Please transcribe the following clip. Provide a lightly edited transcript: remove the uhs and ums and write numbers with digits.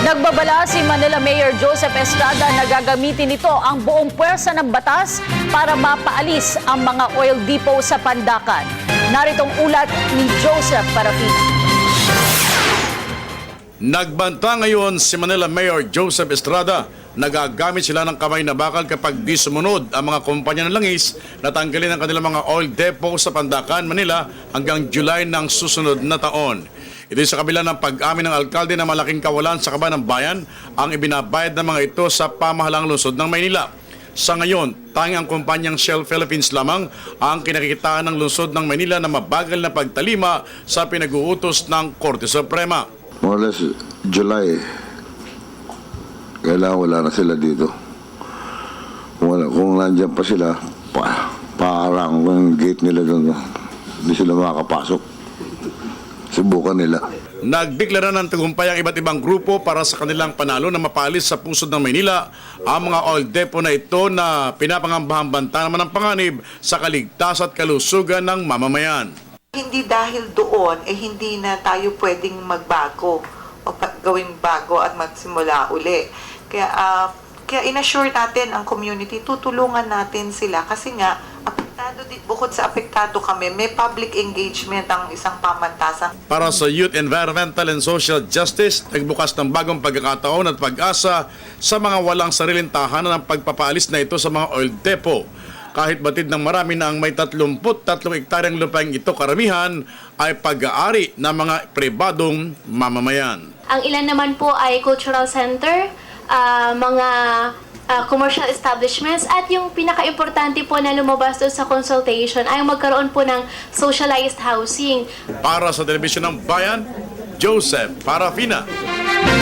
Nagbabala si Manila Mayor Joseph Estrada na gagamitin nito ang buong puwersa ng batas para mapaalis ang mga oil depot sa Pandacan. Naritong ulat ni Joseph Parafina. Nagbanta ngayon si Manila Mayor Joseph Estrada. Nagagamit sila ng kamay na bakal kapag di sumunod ang mga kumpanya ng langis na tanggalin ang kanilang mga oil depot sa Pandacan, Manila hanggang July ng susunod na taon. Ito sa kabila ng pag-amin ng alkalde na malaking kawalan sa kaban ng bayan ang ibinabayad ng mga ito sa pamahalang lungsod ng Maynila. Sa ngayon, tanging ang kumpanyang Shell Philippines lamang ang kinakikitaan ng lungsod ng Maynila na mabagal na pagtalima sa pinag-uutos ng Korte Suprema. More or less, July, kailangan wala na sila dito. Kung nandiyan pa sila, parang yung gate nila doon, hindi sila makakapasok. Subukan nila. Nagdeklara ng tagumpay ang iba't ibang grupo para sa kanilang panalo na mapalis sa pusod ng Maynila ang mga oil depot na ito na pinapangambahang banta naman ng panganib sa kaligtasan at kalusugan ng mamamayan. Hindi dahil doon, hindi na tayo pwedeng magbago o gawing bago at magsimula uli. Kaya in-assure natin ang community, tutulungan natin sila kasi nga, bukod sa apektado kami, may public engagement ang isang pamantasan. Para sa Youth, Environmental and Social Justice, nagbukas ng bagong pagkakataon at pag-asa sa mga walang sariling tahanan ng pagpapaalis na ito sa mga oil depot. Kahit batid ng marami na ang may 33 hektaryang lupaing ito karamihan ay pag-aari ng mga pribadong mamamayan. Ang ilan naman po ay cultural center, mga commercial establishments at yung pinaka-importante po na lumabas doon sa consultation ay magkaroon po ng socialized housing. Para sa Telebisyon ng Bayan, Joseph Parafina.